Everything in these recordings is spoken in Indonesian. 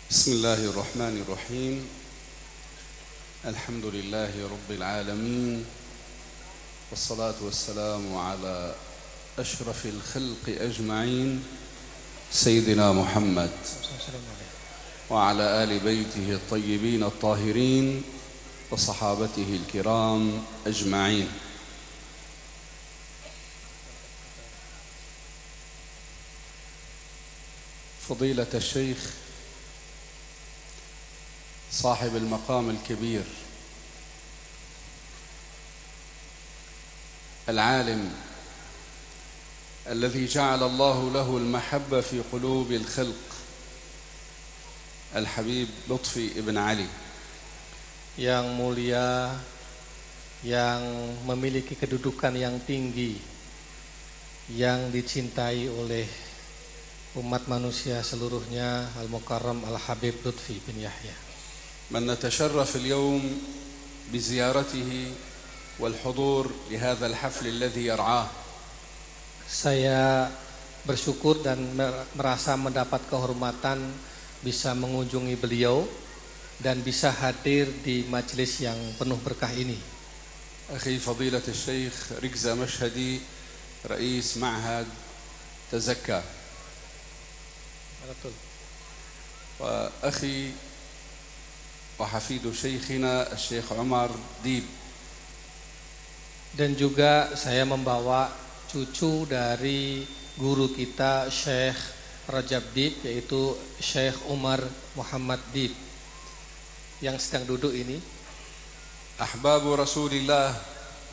بسم الله الرحمن الرحيم الحمد لله رب العالمين والصلاة والسلام على أشرف الخلق أجمعين سيدنا محمد وعلى آل بيته الطيبين الطاهرين وصحابته الكرام أجمعين. فضيلة الشيخ صاحب المقام الكبير العالم الذي جعل الله له المحبة في قلوب الخلق الحبيب لطفي ابن علي yang mulia, yang memiliki kedudukan yang tinggi, yang dicintai oleh umat manusia seluruhnya, Al-Mukarram Al-Habib Lutfi bin Yahya. من نتشرف اليوم بزيارته والحضور لهذا الحفل الذي يرعاه. Saya bersyukur dan merasa mendapat kehormatan bisa mengunjungi beliau dan bisa hadir di majelis yang penuh berkah ini. أخي فضيلة الشيخ ركزة مشهدي رئيس معهد تزكى وأخي وحفيد شيخنا الشيخ عمر ديب. Dan juga saya membawa cucu dari guru kita Syekh Rajab Dib, yaitu Syekh Umar Muhammad Dib yang sedang duduk ini. أحباب رسول الله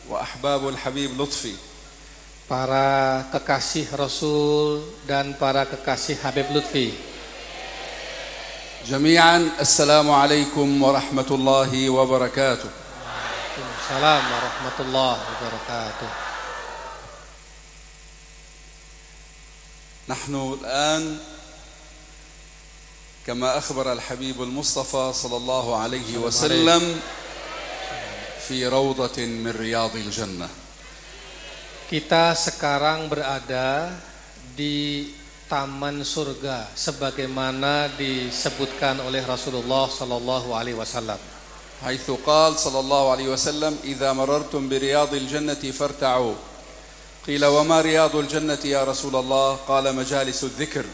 وأحباب الحبيب لطفي. Para kekasih Rasul dan para kekasih Habib Lutfi. جميعا السلام عليكم ورحمة الله وبركاته. Waalaikumsalam warahmatullahi wabarakatuh. نحن الآن كما أخبر الحبيب المصطفى صلى الله عليه وسلم في روضة من رياض الجنة. Kita sekarang berada di taman surga sebagaimana disebutkan oleh Rasulullah sallallahu alaihi wasallam. حيث قال صلى الله عليه وسلم إذا مررتم برياض الجنة فارتعوا. قيل وما رياض الجنة يا رسول الله؟ قال مجالس الذكر.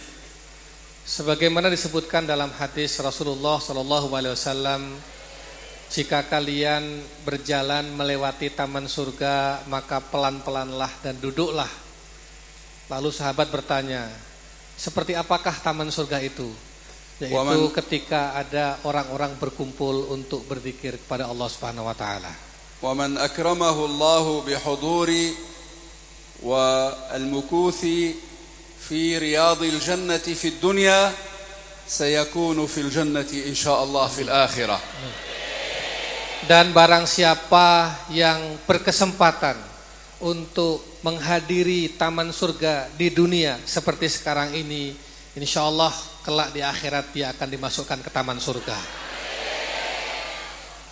Sebagaimana disebutkan dalam hadis Rasulullah sallallahu alaihi wasallam, jika kalian berjalan melewati taman surga, maka pelan-pelanlah dan duduklah. Lalu sahabat bertanya, seperti apakah taman surga itu? Yaitu ketika ada orang-orang berkumpul untuk berzikir kepada Allah Subhanahu wa taala. ومن أكرمه الله بحضور والمكوث في رياض الجنة في الدنيا سيكون في الجنة إن شاء الله في الآخرة. Dan barang siapa yang berkesempatan untuk menghadiri taman surga di dunia seperti sekarang ini, insyaallah kelak di akhirat dia akan dimasukkan ke taman surga.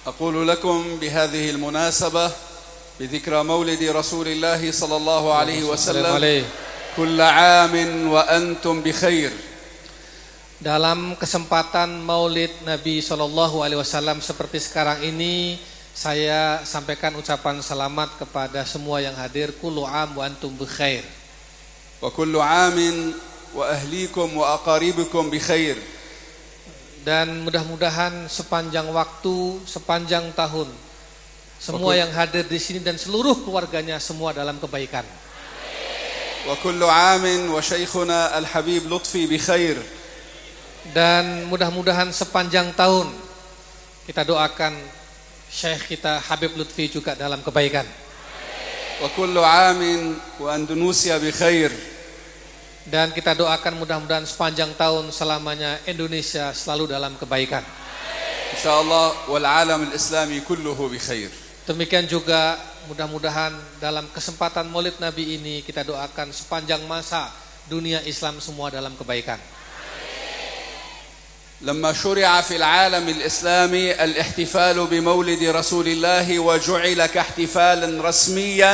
أقول لكم بهذه المناسبة بذكرى مولد رسول الله صلى الله عليه وسلم كل عام وأنتم بخير. Dalam kesempatan Maulid Nabi Shallallahu Alaihi Wasallam seperti sekarang ini, saya sampaikan ucapan selamat kepada semua yang hadir. Kullu am wa antum bikhair. Wa kullu amin wa ahlikum wa aqaribukum bikhair. Dan mudah-mudahan sepanjang waktu, sepanjang tahun, semua yang hadir di sini dan seluruh keluarganya semua dalam kebaikan. Wa kullu amin wa shaykhuna al-habib Lutfi bikhair. Dan mudah-mudahan sepanjang tahun kita doakan Syekh kita Habib Lutfi juga dalam kebaikan. Wa kullu amin wa Indonesia bikhair. Dan kita doakan mudah-mudahan sepanjang tahun selamanya Indonesia selalu dalam kebaikan. Insyaallah wal alam al-islami kulluhu bikhair. Demikian juga mudah-mudahan dalam kesempatan Maulid Nabi ini kita doakan sepanjang masa dunia Islam semua dalam kebaikan. لما شرع في العالم الإسلامي الاحتفال بمولد رسول الله وجعل كاحتفال رسميا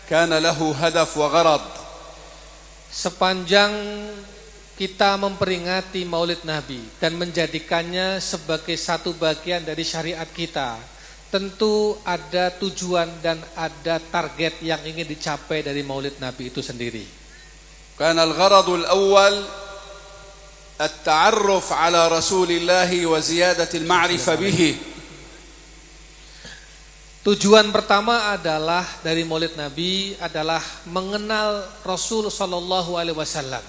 كان له هدف وغرض. Sepanjang kita memperingati Maulid Nabi dan menjadikannya sebagai satu bagian dari syariat kita, tentu ada tujuan dan ada target yang ingin dicapai dari Maulid Nabi itu sendiri. كان الغرض الأول التعرف على رسول الله وزيادة المعرفة به. Tujuan pertama adalah dari Maulid Nabi adalah mengenal Rasul sallallahu alaihi wasallam.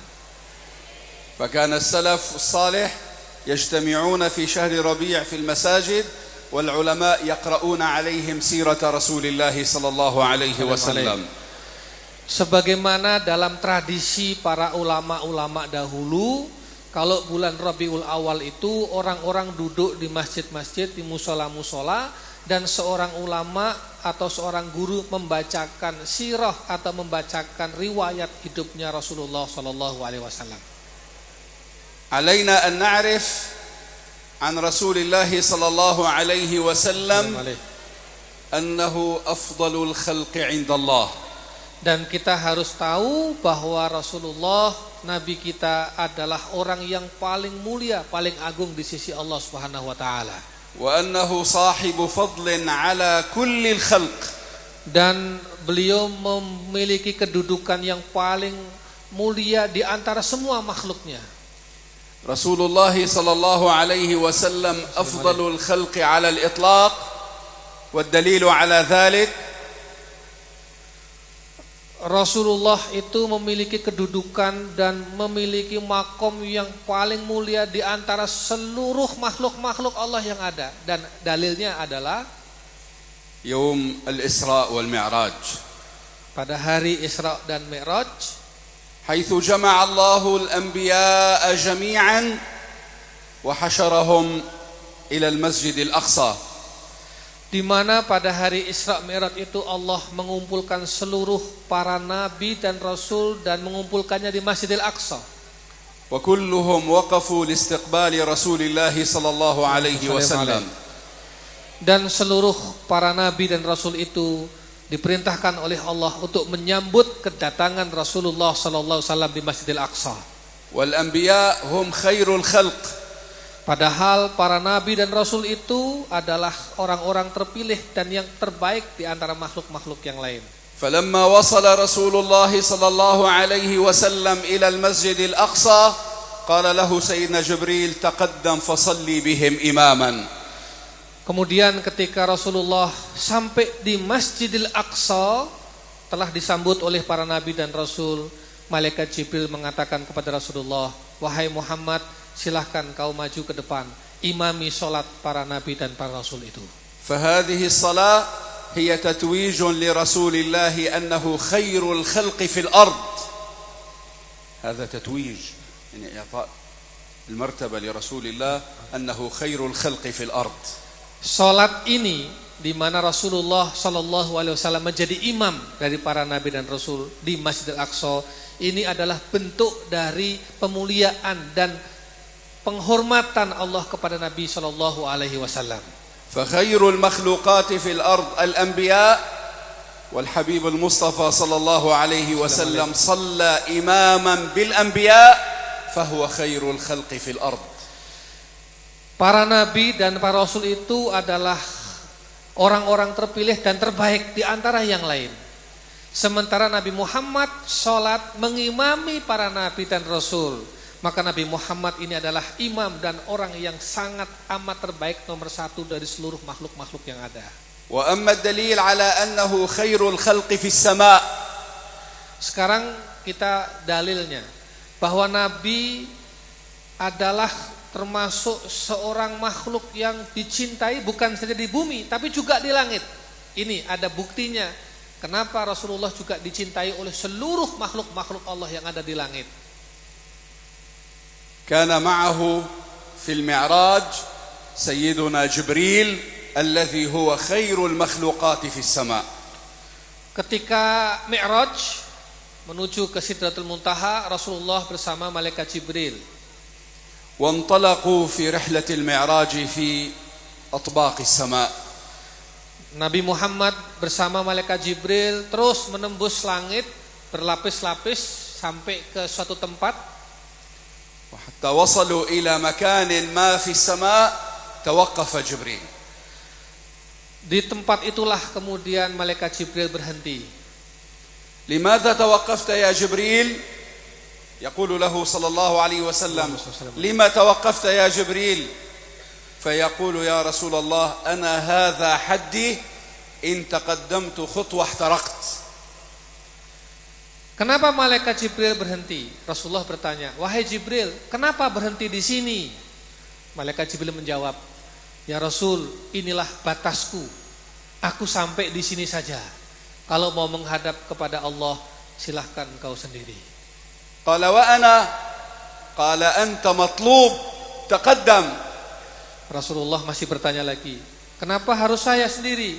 فكان السلف الصالح يجتمعون في شهر ربيع في المساجد والعلماء يقرؤون عليهم سيرة رسول الله صلى الله عليه وسلم. Sebagaimana dalam tradisi para ulama-ulama dahulu, kalau bulan Rabiul Awal itu orang-orang duduk di masjid-masjid, di musola-musola, dan seorang ulama atau seorang guru membacakan sirah atau membacakan riwayat hidupnya Rasulullah sallallahu alaihi wasallam. علينا أن نعرف عن رسول الله صلى الله عليه وسلم أنه أفضل الخلق عند الله. Dan kita harus tahu bahwa Rasulullah, Nabi kita adalah orang yang paling mulia, paling agung di sisi Allah Subhanahu wa taala. وأنه صاحب فضل على كل الخلق. Dan beliau memiliki kedudukan yang paling mulia di antara semua makhluknya. رسول الله صلى الله عليه وسلم أفضل الخلق على الإطلاق، والدليل على ذلك Rasulullah itu memiliki kedudukan dan memiliki makom yang paling mulia di antara seluruh makhluk-makhluk Allah yang ada, dan dalilnya adalah يوم الإسراء والمعراج. Pada hari Isra dan Mi'raj, حيث جمع الله الأنبياء جميعا وحشرهم إلى المسجد الأقصى. di mana pada hari Isra Mi'raj itu Allah mengumpulkan seluruh para nabi dan rasul dan mengumpulkannya di Masjidil Aqsa. وكلهم وقفوا لاستقبال رسول الله صلى الله عليه وسلم. Dan seluruh para nabi dan rasul itu diperintahkan oleh Allah untuk menyambut kedatangan Rasulullah sallallahu alaihi wasallam di Masjidil Aqsa. والأنبياء هم خير الخلق. Padahal para nabi dan rasul itu adalah orang-orang terpilih dan yang terbaik di antara makhluk-makhluk yang lain. فلما وصل رسول الله صلى الله عليه وسلم إلى المسجد الأقصى قال له سيدنا جبريل تقدم فصلي بهم إماما. Kemudian ketika Rasulullah sampai di Masjidil Aqsa, telah disambut oleh para nabi dan rasul, malaikat Jibril mengatakan kepada Rasulullah, "Wahai Muhammad, silahkan kau maju ke depan, imami sholat para nabi dan para rasul itu." فهذه الصلاة هي تتويج لرسول الله أنه خير الخلق في الأرض. هذا تتويج، يعني إعطاء المرتبة لرسول الله أنه خير الخلق في الأرض. Salat ini di mana Rasulullah sallallahu alaihi wasallam menjadi imam dari para nabi dan rasul di Masjidil Aqsa, ini adalah bentuk dari pemuliaan dan penghormatan Allah kepada Nabi sallallahu alaihi wasallam. فخير المخلوقات في الأرض الأنبياء والحبيب المصطفى صلى الله عليه وسلم صلى إماما بالأنبياء فهو خير الخلق في الأرض. Para nabi dan para rasul itu adalah orang-orang terpilih dan terbaik di antara yang lain. Sementara Nabi Muhammad sholat mengimami para nabi dan rasul, maka Nabi Muhammad ini adalah imam dan orang yang sangat amat terbaik, nomor satu dari seluruh makhluk-makhluk yang ada. وأما الدليل على أنه خير الخلق في السماء. Sekarang kita dalilnya bahwa Nabi adalah termasuk seorang makhluk yang dicintai bukan saja di bumi tapi juga di langit. Ini ada buktinya kenapa Rasulullah juga dicintai oleh seluruh makhluk-makhluk Allah yang ada di langit. كان معه في المعراج سيدنا جبريل الذي هو خير المخلوقات في السماء. Ketika Mi'raj menuju ke Sidratul Muntaha, Rasulullah bersama malaikat Jibril. وانطلقوا في رحلة المعراج في أطباق السماء. Nabi Muhammad bersama malaikat Jibril terus menembus langit berlapis-lapis sampai ke suatu tempat. وحتى وصلوا إلى مكان ما في السماء توقف جبريل. Di tempat itulah kemudian malaikat Jibril berhenti. لماذا توقفت يا جبريل؟ يقول له صلى الله عليه وسلم: لما توقفت يا جبريل؟ فيقول: يا رسول الله أنا هذا حدي إن تقدمت خطوة احترقت. Kenapa malaikat Jibril berhenti? Rasulullah bertanya, wahai Jibril, kenapa berhenti di sini? Malaikat Jibril menjawab, ya Rasul, inilah batasku. Aku sampai di sini saja. Kalau mau menghadap kepada Allah, silahkan kau sendiri. قال وأنا قال أنت مطلوب تقدم. Rasulullah masih bertanya lagi, kenapa harus saya sendiri?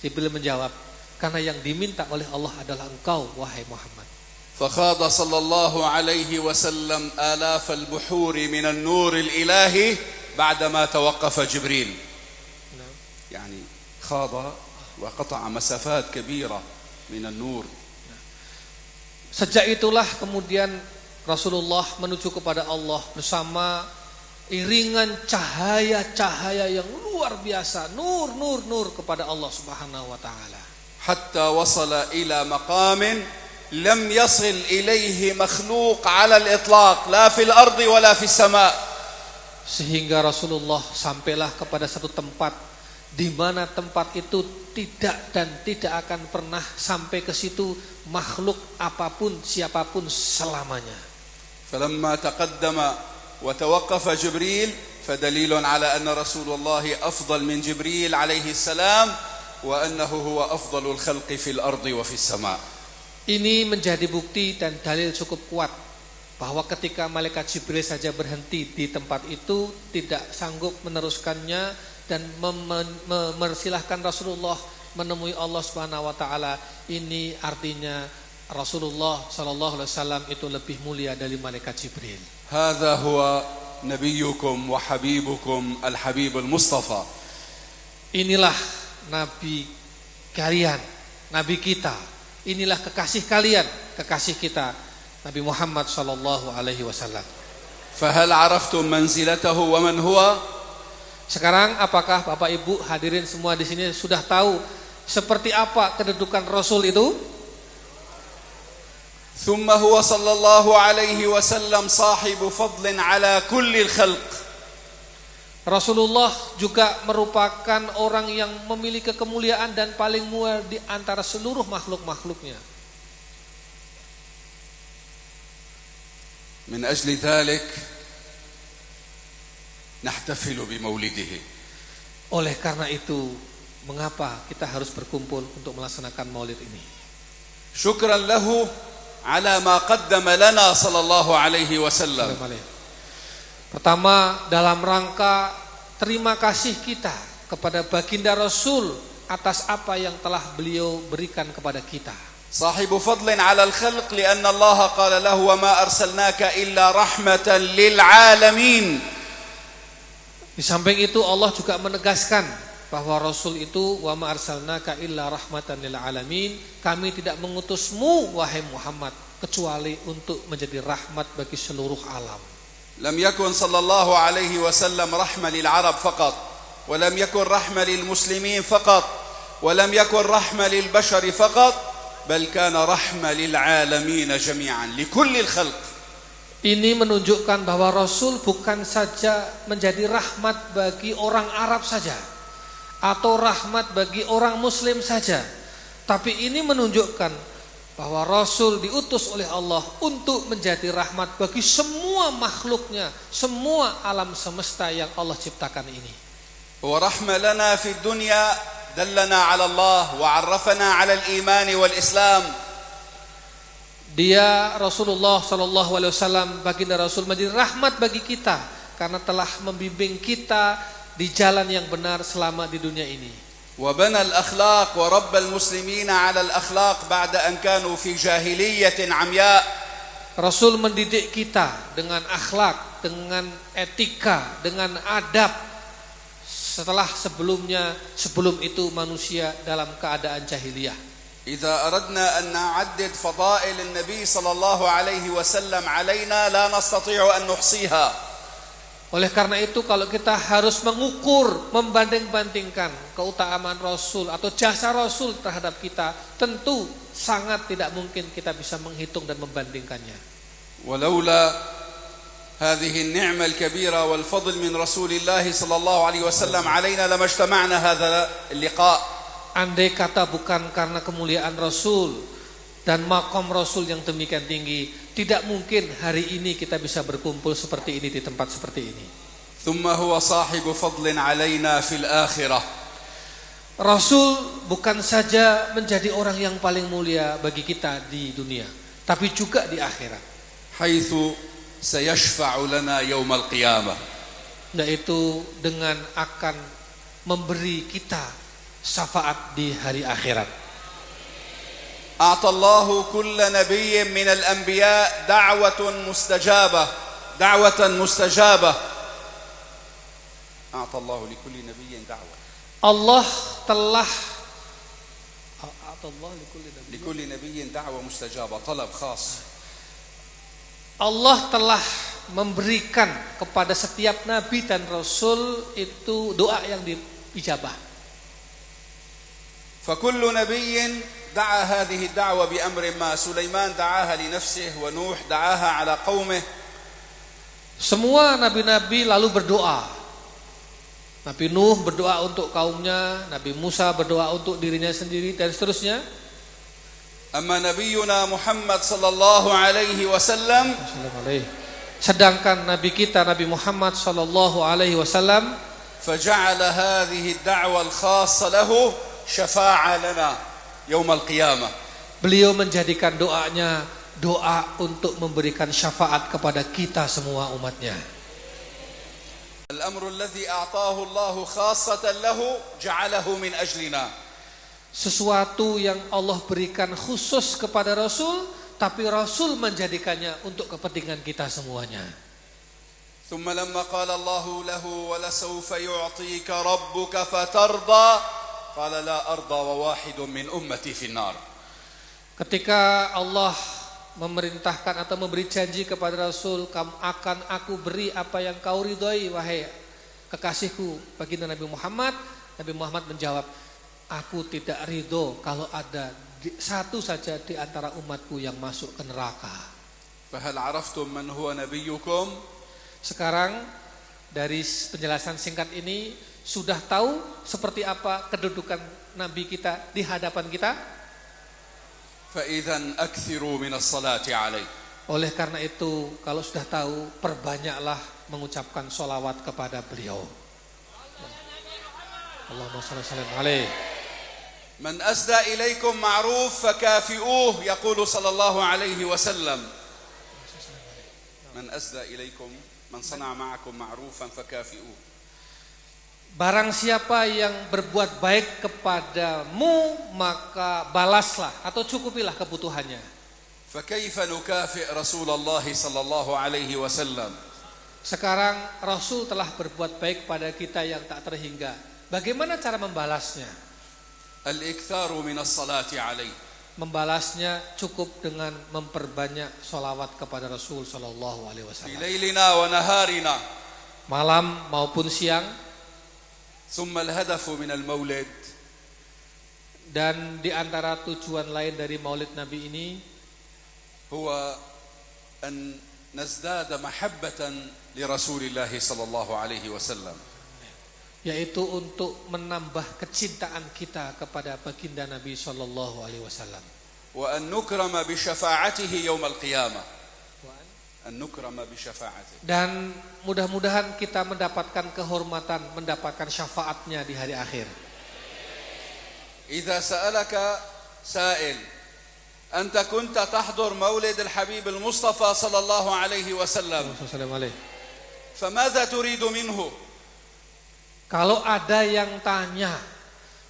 Jibril menjawab, karena yang diminta oleh Allah adalah engkau, wahai Muhammad. فخاض صلى الله عليه وسلم آلاف البحور من النور الإلهي بعدما توقف جبريل. يعني خاض وقطع مسافات كبيرة من النور. Sejak itulah kemudian Rasulullah menuju kepada Allah bersama iringan cahaya-cahaya yang luar biasa, nur kepada Allah Subhanahu wa taala. حتى وصل إلى مقام لم يصل إليه مخلوق على الإطلاق لا في الأرض ولا في السماء. Sehingga Rasulullah sampailah kepada satu tempat di mana tempat itu tidak akan pernah sampai ke situ makhluk apapun siapapun selamanya. فلما تقدم وتوقف جبريل فدليل على أن رسول الله أفضل من جبريل عليه السلام وأنه هو أفضل الخلق في الأرض وفي السماء. Ini menjadi bukti dan dalil cukup kuat bahwa ketika malaikat Jibril saja berhenti di tempat itu, tidak sanggup meneruskannya dan mempersilahkan Rasulullah menemui Allah Subhanahu wa taala, ini artinya Rasulullah sallallahu alaihi wasallam itu lebih mulia dari malaikat Jibril. هذا هو نبيكم وحبيبكم الحبيب المصطفى. Inilah nabi kalian, nabi kita. Inilah kekasih kalian, kekasih kita, Nabi Muhammad sallallahu alaihi wasallam. فهل عرفتم منزلته ومن هو؟ Sekarang apakah Bapak Ibu hadirin semua di sini sudah tahu seperti apa kedudukan Rasul itu? ثم هو صلى الله عليه وسلم صاحب فضل على كل الخلق. Rasulullah juga merupakan orang yang memiliki kemuliaan dan paling mulia di antara seluruh makhluk-makhluknya. من أجل ذلك نحتفل بمولده. Oleh karena itu, mengapa kita harus berkumpul untuk melaksanakan maulid ini? شكرا له على ما قدم لنا صلى الله عليه وسلم. Pertama, dalam rangka terima kasih kita kepada baginda Rasul atas apa yang telah beliau berikan kepada kita. صاحب فضل على الخلق لأن الله قال له وما أرسلناك إلا رحمة للعالمين. Di samping itu Allah juga menegaskan bahwa Rasul itu wa ma arsalnaka illa rahmatan lil alamin, kami tidak mengutusmu wahai Muhammad kecuali untuk menjadi rahmat bagi seluruh alam. لم يكن صلى الله عليه وسلم رحمة للعرب فقط ولم يكن رحمة للمسلمين فقط ولم يكن رحمة للبشر فقط بل كان رحمة للعالمين جميعا لكل الخلق. Ini menunjukkan bahwa Rasul bukan saja menjadi rahmat bagi orang Arab saja atau rahmat bagi orang Muslim saja, tapi ini menunjukkan bahwa Rasul diutus oleh Allah untuk menjadi rahmat bagi semua makhluknya, semua alam semesta yang Allah ciptakan ini. Wa rahmah lana fi dunya dallana ala Allah wa 'arrafana 'ala al-iman wal Islam. Dia Rasulullah sallallahu alaihi wasallam, baginda Rasul menjadi rahmat bagi kita karena telah membimbing kita di jalan yang benar selama di dunia ini. وبنى الأخلاق ورب المسلمين على الأخلاق بعد أن كانوا في جاهلية عمياء. Rasul mendidik kita dengan akhlak, dengan etika, dengan adab setelah sebelum itu manusia dalam keadaan jahiliyah. إذا أردنا أن نعدد فضائل النبي صلى الله عليه وسلم علينا لا نستطيع أن نحصيها. Oleh karena itu kalau kita harus mengukur, membanding-bandingkan keutamaan Rasul atau jasa Rasul terhadap kita, tentu sangat tidak mungkin kita bisa menghitung dan membandingkannya. ولولا هذه النعمة الكبيرة والفضل من رسول الله صلى الله عليه وسلم علينا لما اجتمعنا هذا اللقاء. Andai kata bukan karena kemuliaan Rasul dan maqam Rasul yang demikian tinggi, tidak mungkin hari ini kita bisa berkumpul seperti ini di tempat seperti ini. ثم هو صاحب فضل علينا في الآخرة. Rasul bukan saja menjadi orang yang paling mulia bagi kita di dunia, tapi juga di akhirat. حيث سيشفع لنا يوم القيامة. Yaitu dengan akan memberi kita syafaat di hari akhirat. أعطى الله كل نبي من الأنبياء دعوة مستجابة. أعطى الله لكل نبي دعوة. Allah telah لكل نبي دعوة مستجابة طلب خاص. Allah telah memberikan kepada setiap nabi dan rasul itu doa yang diijabah. فكل نبي دعا هذه الدعوة بأمر ما. سليمان دعاها لنفسه ونوح دعاها على قومه. Semua nabi-nabi lalu berdoa. Nabi Nuh berdoa untuk kaumnya, Nabi Musa berdoa untuk dirinya sendiri dan seterusnya. أما نبينا محمد صلى الله عليه وسلم Sedangkan Nabi kita Nabi Muhammad sallallahu alaihi wasallam فجعل هذه الدعوة الخاصة له شفاعة لنا يوم القيامة. Beliau menjadikan doanya doa untuk memberikan syafaat kepada kita semua umatnya. الأمر الذي أعطاه الله خاصة له جعله من أجلنا. Sesuatu yang Allah berikan khusus kepada Rasul, tapi Rasul menjadikannya untuk kepentingan kita semuanya. ثم لما قال الله له ولسوف يعطيك ربك فترضى قال لا أرضى وواحد من أمتي في النار. Ketika Allah memerintahkan atau memberi janji kepada Rasul, akan aku beri apa yang kau ridhoi wahai kekasihku baginda Nabi Muhammad. Nabi Muhammad menjawab, aku tidak ridho kalau ada satu saja di antara umatku yang masuk ke neraka. فهل عرفتم من هو نبيكم؟ Sekarang dari penjelasan singkat ini sudah tahu seperti apa kedudukan Nabi kita di hadapan kita? فإذا أكثروا من الصلاة عليه. Oleh karena itu, kalau sudah tahu, perbanyaklah mengucapkan sholawat kepada beliau. Allahumma shalli alaihi. من أسدى إليكم معروف فكافئوه يقول صلى الله عليه وسلم. من أسدى إليكم من صنع معكم معروفا فكافئوه. Barang siapa yang berbuat baik kepadamu, maka balaslah atau cukupilah kebutuhannya. فكيف نكافئ رسول الله صلى الله عليه وسلم؟ Sekarang Rasul telah berbuat baik pada kita yang tak terhingga. Bagaimana cara membalasnya? الإكثار من الصلاة عليه. Membalasnya cukup dengan memperbanyak sholawat kepada Rasul Sallallahu Alaihi في Wasallam. ليلنا ونهارنا. Malam maupun siang. ثم الهدف من المولد. Dan di antara tujuan lain dari Maulid Nabi ini هو أن نزداد محبة لرسول الله صلى الله عليه وسلم. yaitu untuk menambah kecintaan kita kepada baginda Nabi Sallallahu Alaihi Wasallam. وأن نكرم بشفاعته يوم القيامة. أن نكرم بشفاعته. Dan mudah-mudahan kita mendapatkan kehormatan, mendapatkan syafaatnya di hari akhir. إذا سألك سائل أنت كنت تحضر مولد الحبيب المصطفى صلى الله عليه وسلم فماذا تريد منه؟ Kalau ada yang tanya,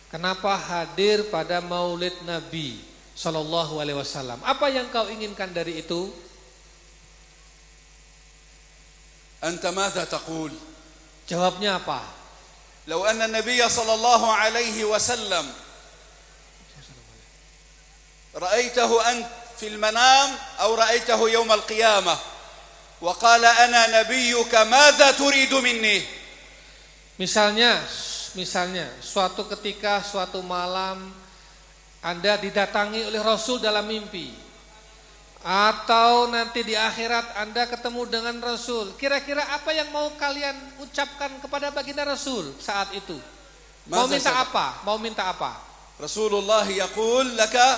kenapa hadir pada Maulid Nabi Sallallahu Alaihi Wasallam? Apa yang kau inginkan dari itu? أنت ماذا تقول؟ Jawabnya apa? لو أن النبي صلى الله عليه وسلم رأيته أنت في المنام أو رأيته يوم القيامة وقال أنا نبيك ماذا تريد مني. Misalnya suatu ketika, suatu malam Anda didatangi oleh Rasul dalam mimpi, atau nanti di akhirat Anda ketemu dengan Rasul. Kira-kira apa yang mau kalian ucapkan kepada baginda Rasul saat itu? Mau minta apa? Rasulullah yaqul laka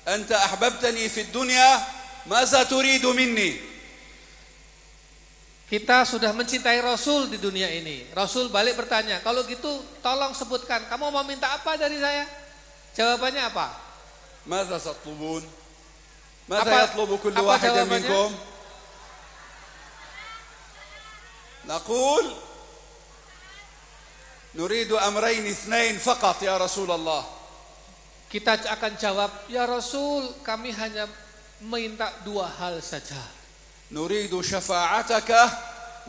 anta ahbabtani fid dunya maza turidu minni. Kita sudah mencintai Rasul di dunia ini. Rasul balik bertanya, kalau gitu tolong sebutkan, kamu mau minta apa dari saya? Jawabannya apa? Maza tatlubun? Maza yatlubu kullu wahidin minkum? Naqul nuridu amrayn ithnain faqat ya Rasulullah. Kita akan jawab, ya Rasul, kami hanya minta dua hal saja. Nuridu syafa'ataka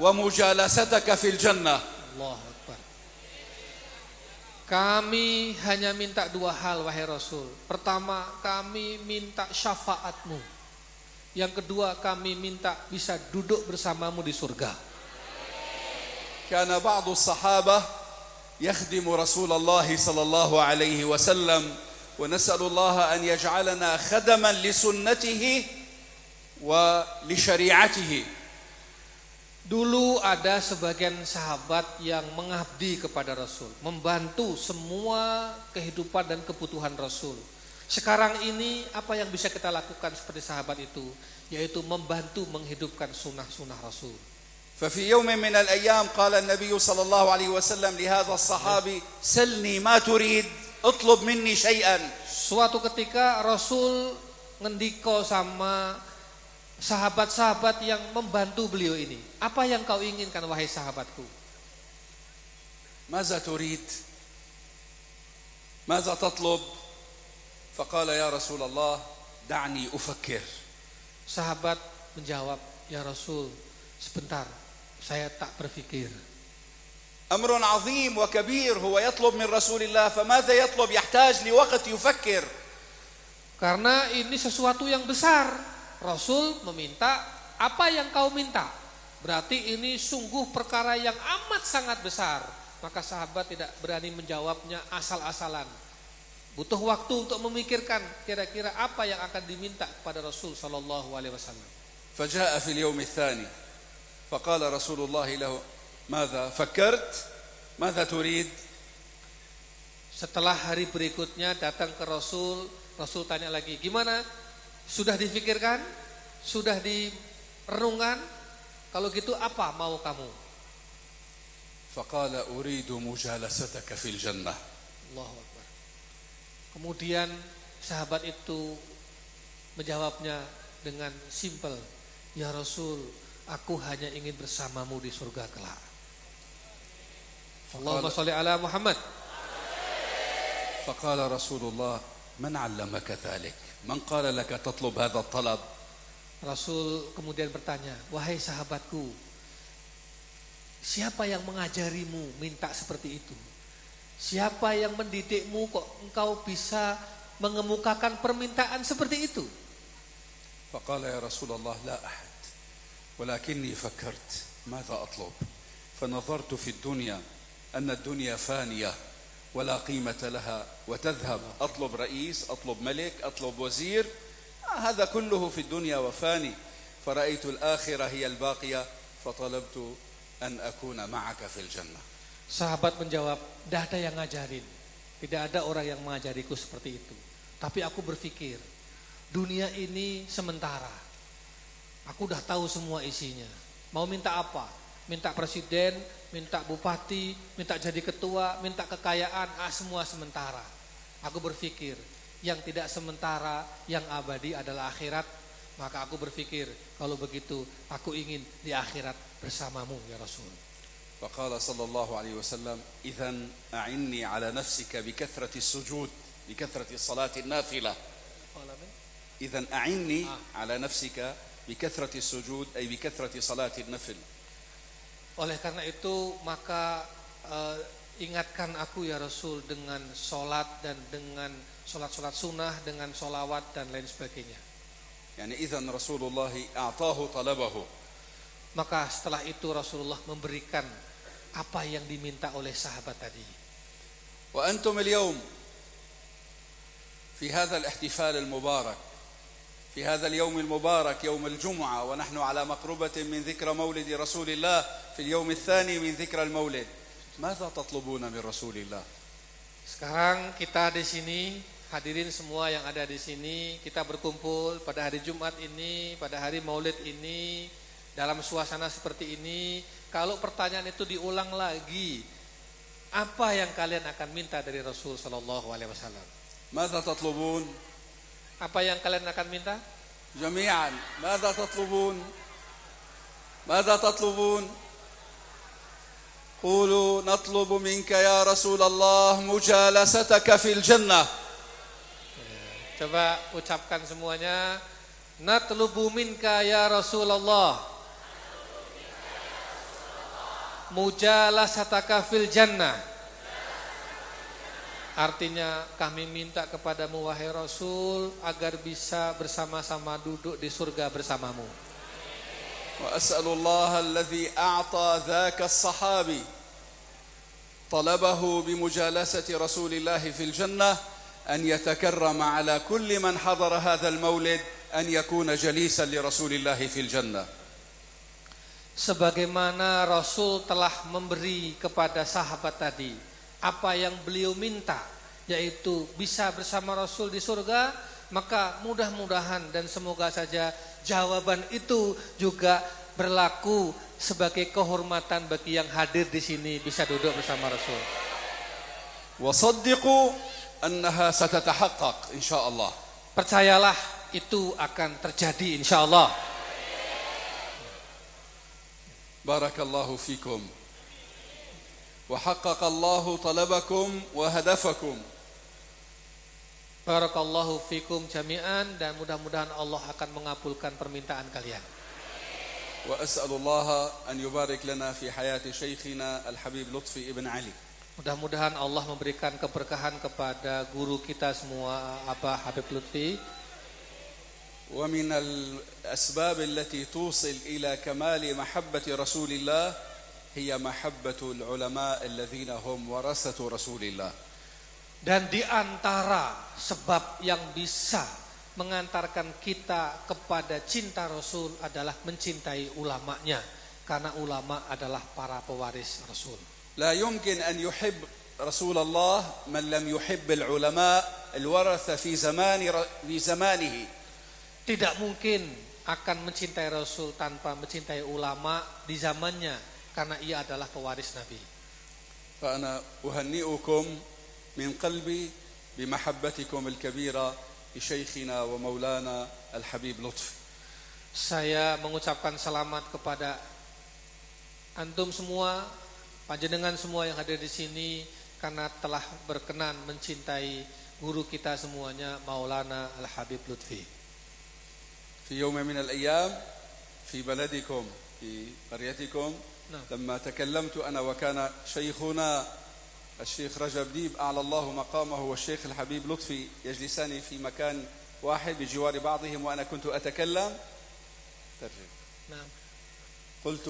wa mujalasataka fil jannah. Allahu Akbar. Kami hanya minta dua hal, wahai Rasul. Pertama, kami minta syafaatmu. Yang kedua, kami minta bisa duduk bersamamu di surga. Kana ba'du as-sahabah yakhdimu Rasulullah sallallahu alaihi wasallam wa nas'alullah an yaj'alana khadaman li sunnatihi wa li syari'atihi. Dulu ada sebagian sahabat yang mengabdi kepada Rasul, membantu semua kehidupan dan kebutuhan Rasul. Sekarang ini apa yang bisa kita lakukan seperti sahabat itu, yaitu membantu menghidupkan sunnah-sunnah Rasul. ففي يوم من الأيام قال النبي صلى الله عليه وسلم لهذا الصحابي سلني ما تريد اطلب مني شيئا. Suatu ketika Rasul ngendiko sama sahabat-sahabat yang membantu beliau ini, apa yang kau inginkan wahai sahabatku? ماذا تريد ماذا تطلب فقال يا رسول الله دعني أفكر. Sahabat menjawab, ya Rasul, sebentar, saya tak berpikir. أمر عظيم وكبير هو يطلب من رسول الله فماذا يطلب يحتاج لوقت يفكر. Karena ini sesuatu yang besar. Rasul meminta, apa yang kau minta? Berarti ini sungguh perkara yang amat sangat besar. Maka sahabat tidak berani menjawabnya asal-asalan. Butuh waktu untuk memikirkan kira-kira apa yang akan diminta kepada Rasul sallallahu alaihi wasallam. فجاء في اليوم الثاني فقال رسول الله له ماذا فكرت ماذا تريد. Setelah hari berikutnya datang ke Rasul, Rasul tanya lagi, gimana? Sudah difikirkan? Sudah direnungkan? Kalau gitu apa mau kamu? فقال أريد مجالستك في الجنة. Allahu Akbar. Kemudian sahabat itu menjawabnya dengan simpel, ya Rasul, aku hanya ingin bersamamu di surga kelak. Allahumma sholli ala Muhammad. فقال رسول الله من علمك ذلك من قال لك تطلب هذا الطلب. Rasul kemudian bertanya, wahai sahabatku, siapa yang mengajarimu minta seperti itu? Siapa yang mendidikmu kok engkau bisa mengemukakan permintaan seperti itu? فقال يا رسول الله لا أحد ولكني فكرت ماذا أطلب فنظرت في الدنيا أن الدنيا فانية ولا قيمة لها وتذهب. أطلب رئيس أطلب ملك أطلب وزير هذا كله في الدنيا وفاني فرأيت الآخرة هي الباقية فطلبت أن أكون معك في الجنة. Sahabat menjawab, tidak ada yang ngajarin, tidak ada orang yang mengajariku seperti itu. Tapi aku berpikir, dunia ini sementara. Aku udah tahu semua isinya. Mau minta apa? Minta presiden, minta bupati, minta jadi ketua, minta kekayaan, semua sementara. Aku berpikir, yang tidak sementara, yang abadi adalah akhirat. Maka aku berpikir, kalau begitu aku ingin di akhirat bersamamu ya Rasul. فقال صلى الله عليه وسلم إذن أعني على نفسك بكثرة السجود بكثرة الصلاة النافلة. إذن أعني على نفسك بكثرة السجود أي بكثرة صلاة النفل. Oleh karena itu maka ingatkan aku ya Rasul dengan sholat dan dengan sholat sunnah, dengan sholawat dan lain sebagainya. يعني إذن رسول الله أعطاه طلبه. Maka setelah itu Rasulullah memberikan apa yang diminta oleh sahabat tadi. وأنتم اليوم في هذا الاحتفال المبارك، في هذا اليوم المبارك يوم الجمعة، ونحن على مقربة من ذكرى مولد رسول الله في اليوم الثاني من ذكرى المولد، ماذا تطلبون من رسول الله؟ Sekarang kita di sini, hadirin semua yang ada di sini, kita berkumpul pada hari Jumat ini, pada hari Maulid ini, dalam suasana seperti ini. Kalau pertanyaan itu diulang lagi, apa yang kalian akan minta dari Rasul sallallahu alaihi wasallam? ماذا تطلبون؟ Apa yang kalian akan minta? جميعا ماذا تطلبون؟ ماذا تطلبون؟ قولوا نطلب منك يا رسول الله مجالستك في الجنة. Coba ucapkan semuanya. Natlubu minka ya Rasulullah mujalasataka fil jannah. Artinya kami minta kepadamu wahai Rasul agar bisa bersama-sama duduk di surga bersamamu. وأسأل الله الذي أعطى ذاك الصحابي طلبه بمجالسة رسول الله في الجنة أن يتكرم على كل من حضر هذا المولد أن يكون جليسا لرسول الله في الجنة. Sebagaimana Rasul telah memberi kepada sahabat tadi apa yang beliau minta, yaitu bisa bersama Rasul di surga, maka mudah-mudahan dan semoga saja jawaban itu juga berlaku sebagai kehormatan bagi yang hadir di sini bisa duduk bersama Rasul. وصدقوا أنها ستتحقق إن شاء الله. Percayalah itu akan terjadi insyaallah. بارك الله فيكم وحقق الله طلبكم وهدفكم. Barakallahu fikum jami'an, dan mudah-mudahan Allah akan mengabulkan permintaan kalian. وأسأل الله أن يبارك لنا في حياة شيخنا الحبيب لطفي ابن علي. Mudah-mudahan Allah memberikan keberkahan kepada guru kita semua, Abah Habib Lutfi. ومن الأسباب التي توصل إلى كمال محبة رسول الله هي محبة العلماء الذين هم ورثة رسول الله. Dan di antara sebab yang bisa mengantarkan kita kepada cinta Rasul adalah mencintai ulamanya, karena ulama adalah para pewaris Rasul. لا يمكن أن يحب رسول الله من لم يحب العلماء الورثة في زمانه. Tidak mungkin akan mencintai Rasul tanpa mencintai ulama di zamannya, karena ia adalah pewaris Nabi. فأنا أهنئكم من قلبي بمحبتكم الكبيرة لشيخنا ومولانا الحبيب لطفي. Saya mengucapkan selamat kepada antum semua, panjenengan semua yang hadir di sini, karena telah berkenan mencintai guru kita semuanya, Maulana Al-Habib Lutfi. في يوم من الأيام في بلدكم في قريتكم لما تكلمت أنا وكان شيخنا الشيخ رجب ديب أعلى الله مقامه والشيخ الحبيب لطفي يجلسان في مكان واحد بجوار بعضهم وأنا كنت أتكلم قلت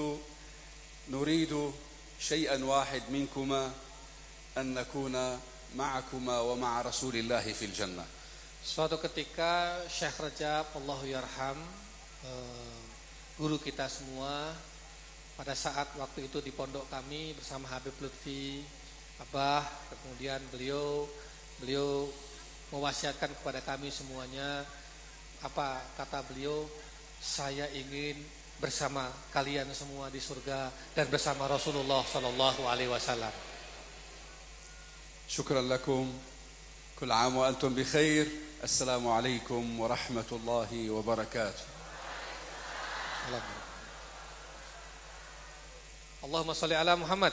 نريد شيئا واحد منكما أن نكون معكما ومع رسول الله في الجنة. Suatu ketika Syekh Rajab Allahu Yarham, guru kita semua, pada saat waktu itu di pondok kami bersama Habib Lutfi, Abah, kemudian beliau mewasiatkan kepada kami semuanya, apa kata beliau, saya ingin bersama kalian semua di surga dan bersama Rasulullah sallallahu alaihi wasallam. Syukran lakum. Kull 'am wa antum bi khair. Assalamualaikum warahmatullahi wabarakatuh. Allahumma shalli ala Muhammad.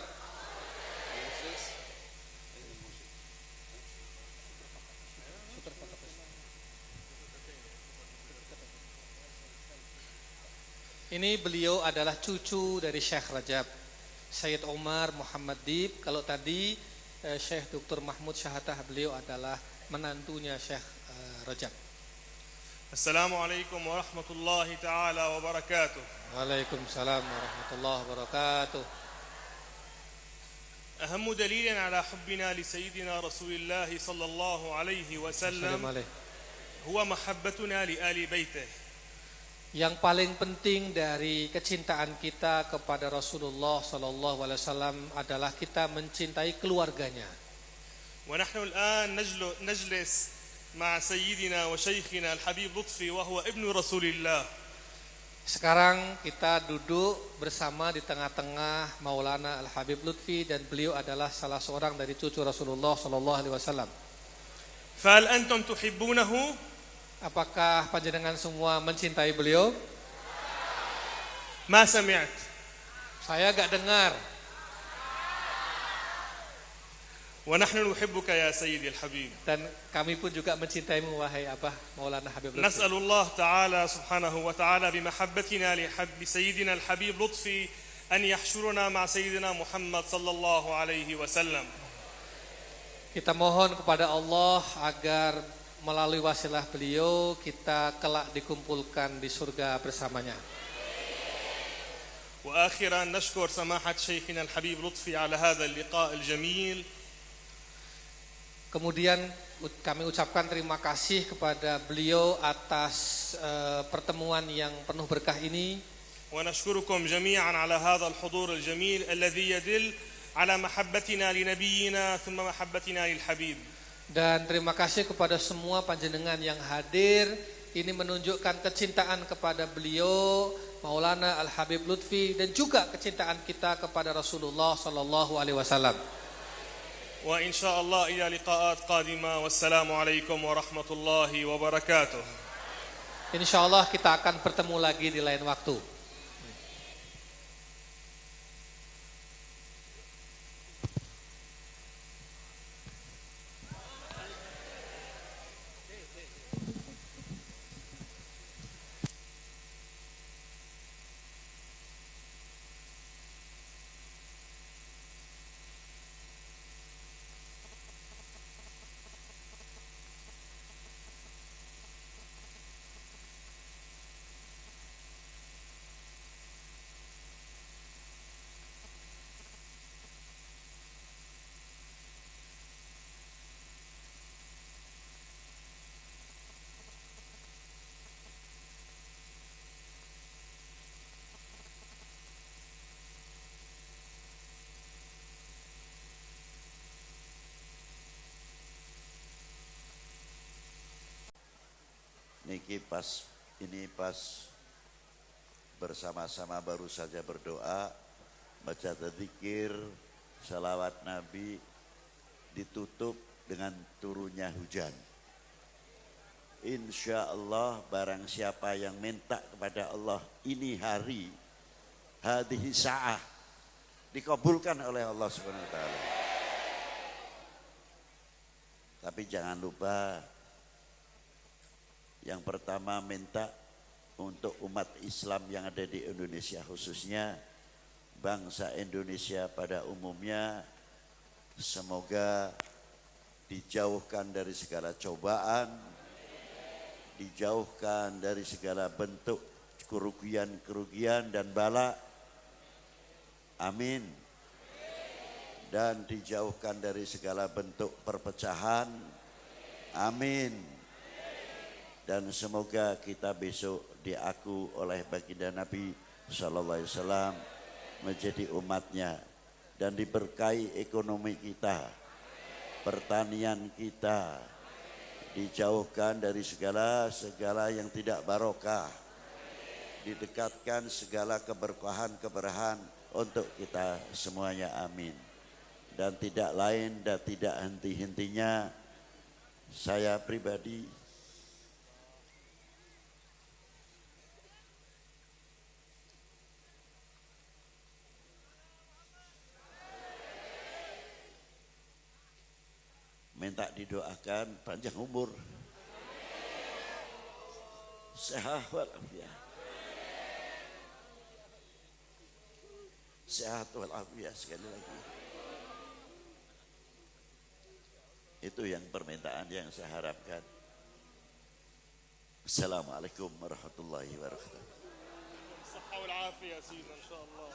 Ini beliau adalah cucu dari Syekh Rajab. Sayyid Omar Muhammad Dib. Kalau tadi Syekh Dr. Mahmud Syahadah, beliau adalah menantunya Syekh Rajab. Assalamualaikum warahmatullahi taala wabarakatuh. Waalaikumsalam warahmatullahi wabarakatuh. أهم دليل على حبنا لسيدنا رسول الله صلى الله عليه وسلم هو محبتنا لآل بيته. Yang paling penting dari kecintaan kita kepada Rasulullah sallallahu alaihi wasallam adalah kita mencintai keluarganya. ونحن الآن نجلس مع سيدنا وشيخنا الحبيب لطفي وهو ابن رسول الله. Sekarang kita duduk bersama di tengah-tengah Maulana Al-Habib Lutfi, dan beliau adalah salah seorang dari cucu Rasulullah sallallahu alaihi wasallam. فهل أنتم تحبونه؟ Apakah panjenengan semua mencintai beliau? ما سمعت. Saya gak dengar. ونحن نحبك يا سيدي الحبيب. Dan kami pun juga mencintaimu wahai Abah Maulana Habib Lutfi. نسأل الله تعالى سبحانه وتعالى بمحبتنا لسيدنا الحبيب لطفي أن يحشرنا مع سيدنا محمد صلى الله عليه وسلم. Kita mohon kepada Allah agar melalui wasilah beliau kita kelak dikumpulkan di surga bersamanya. وآخرا نشكر سماحة شيخنا الحبيب لطفي على هذا اللقاء الجميل. Kemudian kami ucapkan terima kasih kepada beliau atas pertemuan yang penuh berkah ini. ونشكركم جميعا على هذا الحضور الجميل الذي يدل على محبتنا لنبينا ثم محبتنا للحبيب. Dan terima kasih kepada semua panjenengan yang hadir. Ini menunjukkan kecintaan kepada beliau Maulana Al-Habib Lutfi dan juga kecintaan kita kepada Rasulullah sallallahu alaihi wasallam. وإن شاء الله إلى لقاءات قادمة والسلام عليكم ورحمة الله وبركاته. Insyaallah kita akan bertemu lagi di lain waktu. Ini pas bersama-sama baru saja berdoa, baca zikir, salawat Nabi, ditutup dengan turunnya hujan. Insya Allah barang siapa yang minta kepada Allah ini hari, hadhihi sa'ah, dikabulkan oleh Allah Subhanahu wa taala. Tapi jangan lupa, yang pertama minta untuk umat Islam yang ada di Indonesia, khususnya bangsa Indonesia pada umumnya, semoga dijauhkan dari segala cobaan, dijauhkan dari segala bentuk kerugian dan bala, amin, dan dijauhkan dari segala bentuk perpecahan, amin. Dan semoga kita besok diaku oleh baginda Nabi sallallahu alaihi wasallam menjadi umatnya, dan diberkahi ekonomi kita, pertanian kita, dijauhkan dari segala yang tidak barokah, didekatkan segala keberkahan untuk kita semuanya, amin. Dan tidak lain dan tidak henti-hentinya, saya pribadi minta didoakan panjang umur, sehat walafiat, sehat walafiat sekali lagi. Itu yang permintaan yang saya harapkan. Assalamualaikum warahmatullahi wabarakatuh. الصحة والعافية يا سيدنا إن شاء الله.